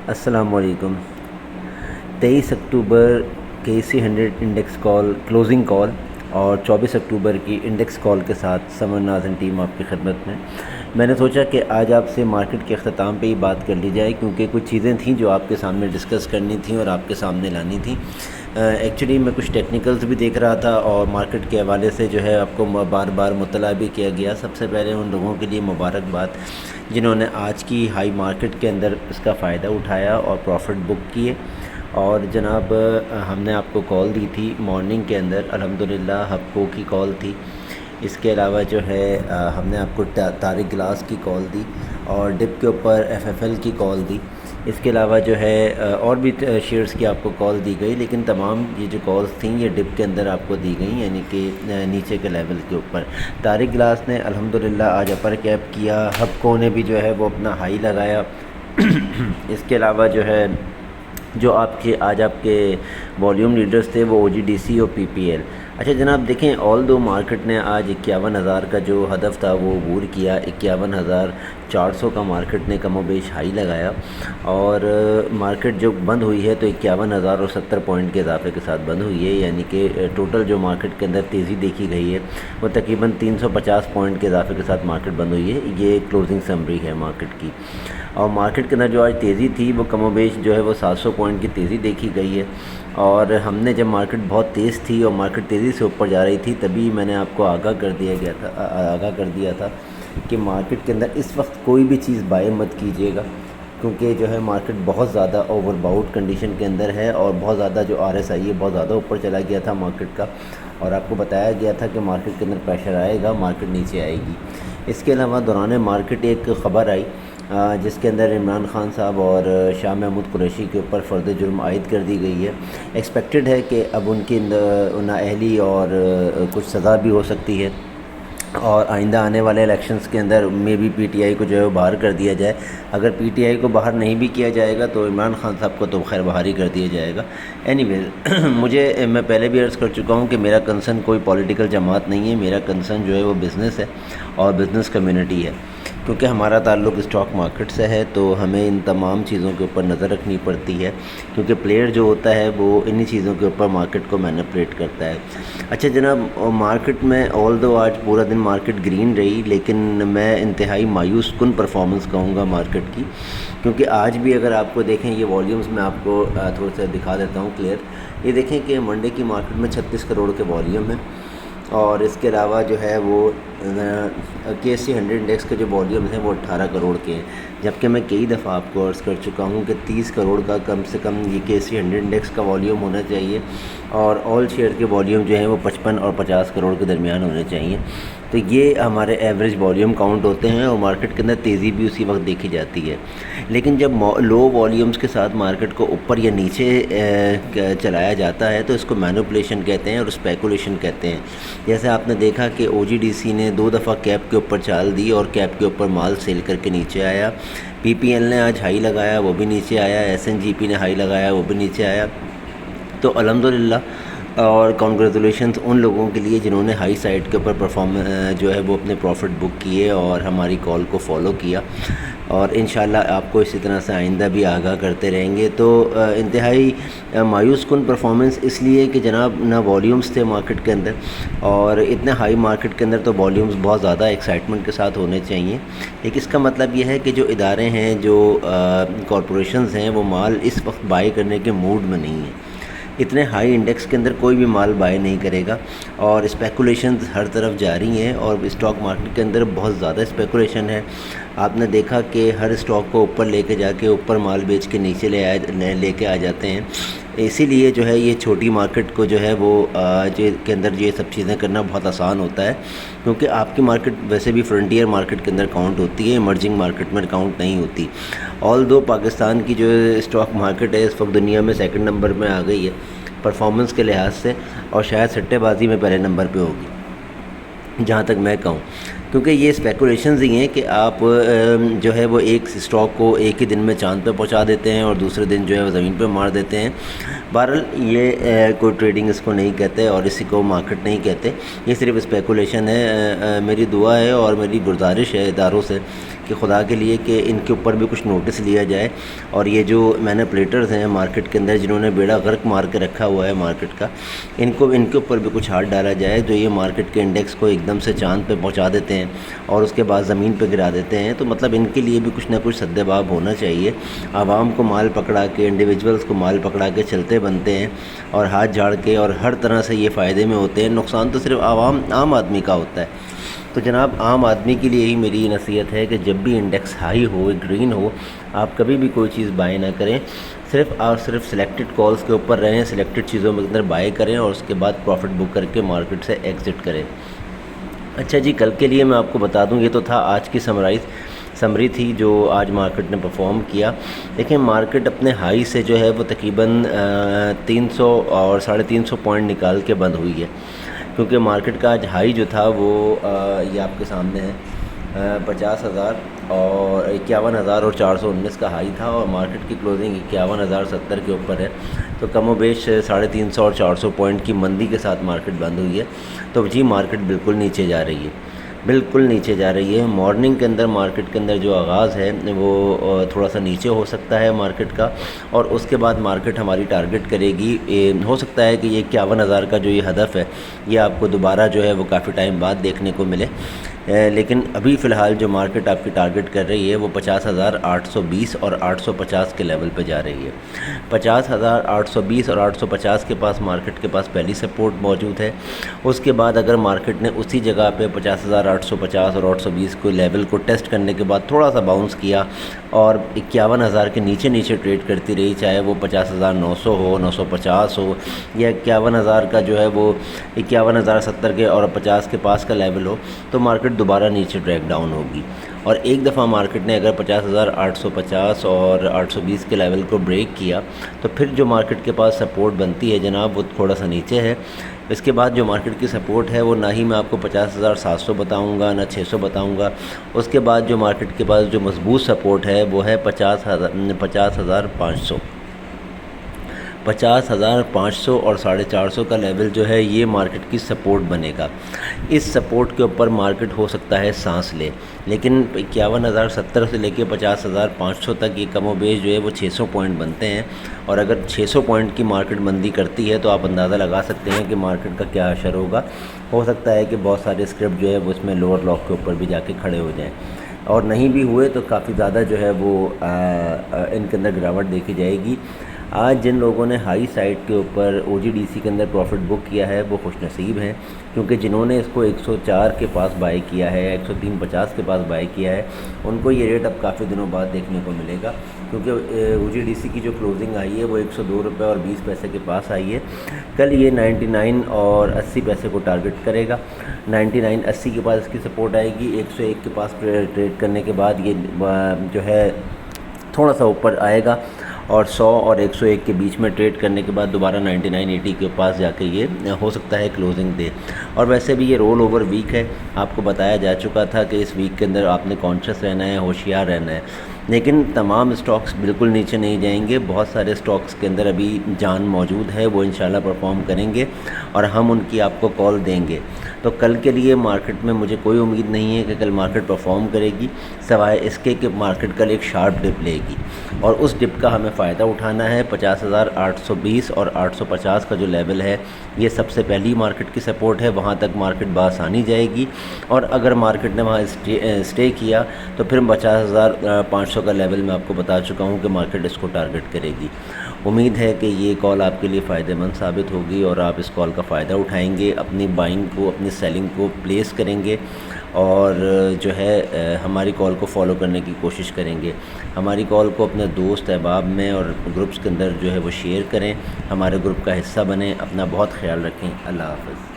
السلام علیکم۔ 23 اکتوبر KC100 index کال closing کال اور 24 اکتوبر کی انڈیکس کال کے ساتھ سمر ناظرین ٹیم آپ کی خدمت میں نے سوچا کہ آج آپ سے مارکیٹ کے اختتام پہ ہی بات کر لی جائے، کیونکہ کچھ چیزیں تھیں جو آپ کے سامنے ڈسکس کرنی تھیں اور آپ کے سامنے لانی تھیں۔ ایکچولی میں کچھ ٹیکنیکلز بھی دیکھ رہا تھا اور مارکیٹ کے حوالے سے جو ہے آپ کو بار بار مطلع بھی کیا گیا۔ سب سے پہلے ان لوگوں کے لیے مبارکباد جنہوں نے آج کی ہائی مارکیٹ کے اندر اس کا فائدہ اٹھایا اور پروفٹ بک کیے۔ اور جناب ہم نے آپ کو کال دی تھی مارننگ کے اندر، الحمدللہ ہفکو کی کال تھی۔ اس کے علاوہ جو ہے ہم نے آپ کو طارق گلاس کی کال دی اور ڈپ کے اوپر FFL کی کال دی۔ اس کے علاوہ جو ہے اور بھی شیئرز کی آپ کو کال دی گئی، لیکن تمام یہ جو کالز تھیں یہ ڈپ کے اندر آپ کو دی گئیں، یعنی کہ نیچے کے لیول کے اوپر۔ طارق گلاس نے الحمدللہ آج اپر کیپ کیا، ہفکو نے بھی جو ہے وہ اپنا ہائی لگایا۔ اس کے علاوہ جو ہے جو آج آپ کے والیوم لیڈرز تھے وہ OGDC اور PPL۔ اچھا جناب دیکھیں، آل دو مارکیٹ نے آج 51,000 کا جو ہدف تھا وہ عبور کیا۔ 51,400 کا مارکیٹ نے کم و بیش ہائی لگایا اور مارکیٹ جو بند ہوئی ہے تو 51,070 پوائنٹ کے اضافے کے ساتھ بند ہوئی ہے، یعنی کہ ٹوٹل جو مارکیٹ کے اندر تیزی دیکھی گئی ہے وہ تقریباً 350 پوائنٹ کے اضافے کے ساتھ مارکیٹ بند ہوئی ہے۔ یہ کلوزنگ سمری ہے مارکیٹ کی، اور مارکیٹ کے اندر جو آج تیزی تھی وہ کم و بیش جو ہے وہ 700 پوائنٹ کی تیزی دیکھی گئی ہے۔ اور ہم نے جب مارکیٹ بہت تیز تھی اور مارکیٹ تیزی سے اوپر جا رہی تھی تبھی میں نے آپ کو آگاہ کر دیا تھا کہ مارکیٹ کے اندر اس وقت کوئی بھی چیز بائی مت کیجیے گا، کیونکہ جو ہے مارکیٹ بہت زیادہ اوور باؤٹ کنڈیشن کے اندر ہے اور بہت زیادہ جو RSI ہے بہت زیادہ اوپر چلا گیا تھا مارکیٹ کا، اور آپ کو بتایا گیا تھا کہ مارکیٹ کے اندر پریشر آئے گا، مارکیٹ نیچے آئے گی۔ اس کے علاوہ دوران مارکیٹ ایک خبر آئی جس کے اندر عمران خان صاحب اور شاہ محمود قریشی کے اوپر فرد جرم عائد کر دی گئی ہے۔ ایکسپیکٹڈ ہے کہ اب ان کی نااہلی اور کچھ سزا بھی ہو سکتی ہے، اور آئندہ آنے والے الیکشنز کے اندر میں بھی PTI کو جو ہے وہ باہر کر دیا جائے۔ اگر PTI کو باہر نہیں بھی کیا جائے گا تو عمران خان صاحب کو تو خیر باہر ہی کر دیا جائے گا۔ اینی ویز میں پہلے بھی عرض کر چکا ہوں کہ میرا کنسرن کوئی پولیٹیکل جماعت نہیں ہے، میرا کنسرن جو ہے وہ بزنس ہے اور بزنس کمیونٹی ہے، کیونکہ ہمارا تعلق اسٹاک مارکیٹ سے ہے تو ہمیں ان تمام چیزوں کے اوپر نظر رکھنی پڑتی ہے، کیونکہ پلیئر جو ہوتا ہے وہ انہی چیزوں کے اوپر مارکیٹ کو مینپولیٹ کرتا ہے۔ اچھا جناب، مارکیٹ میں آل دو آج پورا دن مارکیٹ گرین رہی، لیکن میں انتہائی مایوس کن پرفارمنس کہوں گا مارکیٹ کی، کیونکہ آج بھی اگر آپ کو دیکھیں یہ والیومز میں آپ کو تھوڑا سا دکھا دیتا ہوں کلیئر۔ یہ دیکھیں کہ منڈے کی مارکیٹ میں 36 کروڑ کے والیوم ہیں، اور اس کے علاوہ جو ہے وہ KC100 انڈیکس کے جو والیومز ہیں وہ 18 کروڑ کے ہیں، جبکہ میں کئی دفعہ آپ کو عرض کر چکا ہوں کہ 30 کروڑ کا کم سے کم یہ KC100 انڈیکس کا والیوم ہونا چاہیے، اور آل شیئر کے والیوم جو ہیں وہ 55 اور 50 کروڑ کے درمیان ہونے چاہیے۔ تو یہ ہمارے ایوریج والیوم کاؤنٹ ہوتے ہیں، اور مارکیٹ کے اندر تیزی بھی اسی وقت دیکھی جاتی ہے۔ لیکن جب لو والیومز کے ساتھ مارکیٹ کو اوپر یا نیچے چلایا جاتا ہے تو اس کو مینپولیشن کہتے ہیں اور اسپیکولیشن کہتے ہیں۔ جیسے آپ نے دیکھا کہ OGDC نے 2 دفعہ کیپ کے اوپر چال دی اور کیپ کے اوپر مال سیل کر کے نیچے آیا۔ PPL نے آج ہائی لگایا، وہ بھی نیچے آیا۔ SNGP نے ہائی لگایا، وہ بھی نیچے آیا۔ تو الحمدللہ اور کانگریچولیشنز ان لوگوں کے لیے جنہوں نے ہائی سائڈ کے اوپر جو ہے وہ اپنے پروفٹ بک کیے اور ہماری کال کو فالو کیا، اور انشاءاللہ آپ کو اسی طرح سے آئندہ بھی آگاہ کرتے رہیں گے۔ تو انتہائی مایوس کن پرفارمنس اس لیے کہ جناب نہ والیومز تھے مارکیٹ کے اندر، اور اتنے ہائی مارکیٹ کے اندر تو والیومز بہت زیادہ ایکسائٹمنٹ کے ساتھ ہونے چاہیے۔ لیکن اس کا مطلب یہ ہے کہ جو ادارے ہیں، جو کارپوریشنز ہیں، وہ مال اس وقت بائی کرنے کے موڈ میں نہیں ہیں۔ اتنے ہائی انڈیکس کے اندر کوئی بھی مال بائی نہیں کرے گا، اور اسپیکولیشنز ہر طرف جاری ہیں، اور اسٹاک مارکیٹ کے اندر بہت زیادہ اسپیکولیشن ہے۔ آپ نے دیکھا کہ ہر اسٹاک کو اوپر لے کے جا کے اوپر مال بیچ کے نیچے لے کے آ جاتے ہیں۔ اسی لیے جو ہے یہ چھوٹی مارکیٹ کو جو ہے وہ کے اندر یہ سب چیزیں کرنا بہت آسان ہوتا ہے، کیونکہ آپ کی مارکیٹ ویسے بھی فرنٹیئر مارکیٹ کے اندر کاؤنٹ ہوتی ہے، ایمرجنگ مارکیٹ میں کاؤنٹ نہیں ہوتی۔ آل دو پاکستان کی جو اسٹاک مارکیٹ ہے اس وقت دنیا میں سیکنڈ نمبر میں آ گئی ہے پرفارمنس کے لحاظ سے، اور شاید سٹے بازی میں پہلے نمبر پہ ہوگی جہاں تک میں کہوں، کیونکہ یہ اسپیکولیشنز ہی ہیں کہ آپ جو ہے وہ ایک اسٹاک کو ایک ہی دن میں چاند پہ پہنچا دیتے ہیں اور دوسرے دن جو ہے وہ زمین پہ مار دیتے ہیں. بہرحال یہ کوئی ٹریڈنگ اس کو نہیں کہتے اور اسی کو مارکیٹ نہیں کہتے, یہ صرف اسپیکولیشن ہے. میری دعا ہے اور میری گزارش ہے اداروں سے کہ خدا کے لیے کہ ان کے اوپر بھی کچھ نوٹس لیا جائے, اور یہ جو مینیپولیٹرز ہیں مارکیٹ کے اندر جنہوں نے بیڑا غرق مار کے رکھا ہوا ہے مارکیٹ کا, ان کے اوپر بھی کچھ ہاتھ ڈالا جائے. جو یہ مارکیٹ کے انڈیکس کو ایک دم سے چاند پہ پہنچا دیتے ہیں اور اس کے بعد زمین پہ گرا دیتے ہیں, تو مطلب ان کے لیے بھی کچھ نہ کچھ سدباب ہونا چاہیے. عوام کو مال پکڑا کے, انڈیویجولز کو مال پکڑا کے چلتے بنتے ہیں اور ہاتھ جھاڑ کے, اور ہر طرح سے یہ فائدے میں ہوتے ہیں. نقصان تو صرف عام آدمی کا ہوتا ہے. تو جناب عام آدمی کے لیے ہی میری نصیحت ہے کہ جب بھی انڈیکس ہائی ہو, گرین ہو, آپ کبھی بھی کوئی چیز بائی نہ کریں. صرف سلیکٹڈ کالز کے اوپر رہیں, سلیکٹڈ چیزوں کے اندر بائی کریں اور اس کے بعد پروفٹ بک کر کے مارکیٹ سے ایگزٹ کریں. اچھا جی, کل کے لیے میں آپ کو بتا دوں, یہ تو تھا آج کی سمری تھی جو آج مارکیٹ نے پرفارم کیا. دیکھیں مارکیٹ اپنے ہائی سے جو ہے وہ تقریباً 300 اور 350 پوائنٹ نکال کے بند ہوئی ہے, کیونکہ مارکیٹ کا آج ہائی جو تھا وہ یہ آپ کے سامنے ہے 50,000 اور 51,419 کا ہائی تھا, اور مارکیٹ کی کلوزنگ 51,070 کے اوپر ہے. تو کم و بیش 350 اور 400 پوائنٹ کی مندی کے ساتھ مارکیٹ بند ہوئی ہے. تو جی مارکیٹ بالکل نیچے جا رہی ہے, بالکل نیچے جا رہی ہے. مارننگ کے اندر مارکیٹ کے اندر جو آغاز ہے وہ تھوڑا سا نیچے ہو سکتا ہے مارکیٹ کا, اور اس کے بعد مارکیٹ ہماری ٹارگٹ کرے گی. ہو سکتا ہے کہ یہ 51,000 کا جو یہ ہدف ہے یہ آپ کو دوبارہ جو ہے وہ کافی ٹائم بعد دیکھنے کو ملے. لیکن ابھی فی الحال جو مارکیٹ آپ کی ٹارگٹ کر رہی ہے وہ 50,820 اور 850 کے لیول پہ جا رہی ہے. 50,820 اور 850 کے پاس مارکیٹ کے پاس پہلی سپورٹ موجود ہے. اس کے بعد اگر مارکیٹ نے اسی جگہ پہ 50,850 اور 820 کو لیول کو ٹیسٹ کرنے کے بعد تھوڑا سا باؤنس کیا اور 51,000 کے نیچے ٹریڈ کرتی رہی, چاہے وہ 50,900 ہو, 950 ہو, یا 51,000 کا جو ہے وہ 51,070 کے اور 50 کے پاس کا لیول ہو, تو مارکیٹ دوبارہ نیچے ٹریک ڈاؤن ہوگی. اور ایک دفعہ مارکیٹ نے اگر 50,850 اور 820 کے لیول کو بریک کیا تو پھر جو مارکیٹ کے پاس سپورٹ بنتی ہے جناب وہ تھوڑا سا نیچے ہے. اس کے بعد جو مارکیٹ کی سپورٹ ہے وہ نہ ہی میں آپ کو 50,700 بتاؤں گا, نہ 600 بتاؤں گا. اس کے بعد جو مارکیٹ کے پاس جو مضبوط سپورٹ ہے وہ ہے 50,500 اور 450 کا لیول جو ہے یہ مارکیٹ کی سپورٹ بنے گا. اس سپورٹ کے اوپر مارکیٹ ہو سکتا ہے سانس لے, لیکن 51,070 سے لے کے 50,500 تک یہ کم و بیش جو ہے وہ 600 پوائنٹ بنتے ہیں. اور اگر 600 پوائنٹ کی مارکیٹ مندی کرتی ہے تو آپ اندازہ لگا سکتے ہیں کہ مارکیٹ کا کیا اثر ہوگا. ہو سکتا ہے کہ بہت سارے اسکرپٹ جو ہے وہ اس میں لوور لاک کے اوپر بھی جا کے کھڑے ہو جائیں, اور نہیں بھی ہوئے تو کافی زیادہ جو ہے وہ ان کے اندر گراوٹ دیکھی جائے گی. آج جن لوگوں نے ہائی سائڈ کے اوپر OGDC کے اندر پروفٹ بک کیا ہے وہ خوش نصیب ہیں, کیونکہ جنہوں نے اس کو 104 کے پاس بائی کیا ہے, 103.50 کے پاس بائی کیا ہے, ان کو یہ ریٹ اب کافی دنوں بعد دیکھنے کو ملے گا. کیونکہ OGDC کی جو کلوزنگ آئی ہے وہ 102 روپے اور 20 پیسے کے پاس آئی ہے. کل یہ 99 اور 80 پیسے کو ٹارگٹ کرے گا. 99.80 کے پاس اس کی سپورٹ آئے گی. 101 کے پاس ٹریڈ کرنے کے بعد یہ جو ہے تھوڑا سا اوپر آئے گا, اور 100 اور 101 کے بیچ میں ٹریڈ کرنے کے بعد دوبارہ 99.80 کے پاس جا کے یہ ہو سکتا ہے کلوزنگ دے. اور ویسے بھی یہ رول اوور ویک ہے, آپ کو بتایا جا چکا تھا کہ اس ویک کے اندر آپ نے کانشیس رہنا ہے, ہوشیار رہنا ہے. لیکن تمام اسٹاکس بالکل نیچے نہیں جائیں گے. بہت سارے اسٹاکس کے اندر ابھی جان موجود ہے, وہ انشاءاللہ پرفارم کریں گے اور ہم ان کی آپ کو کال دیں گے. تو کل کے لیے مارکیٹ میں مجھے کوئی امید نہیں ہے کہ کل مارکیٹ پرفارم کرے گی, سوائے اس کے کہ مارکیٹ کل ایک شارپ ڈپ لے گی, اور اس ڈپ کا ہمیں فائدہ اٹھانا ہے. 50,820 اور 850 کا جو لیول ہے یہ سب سے پہلی مارکیٹ کی سپورٹ ہے, وہاں تک مارکیٹ بآسانی جائے گی. اور اگر مارکیٹ نے وہاں اسٹے کیا تو پھر 50,500 کا لیول میں آپ کو بتا چکا ہوں کہ مارکیٹ اس کو ٹارگٹ کرے گی. امید ہے کہ یہ کال آپ کے لیے فائدہ مند ثابت ہوگی اور آپ اس کال کا فائدہ اٹھائیں گے, اپنی بائنگ کو, اپنی سیلنگ کو پلیس کریں گے, اور جو ہے ہماری کال کو فالو کرنے کی کوشش کریں گے. ہماری کال کو اپنے دوست احباب میں اور گروپس کے اندر جو ہے وہ شیئر کریں, ہمارے گروپ کا حصہ بنیں. اپنا بہت خیال رکھیں. اللہ حافظ.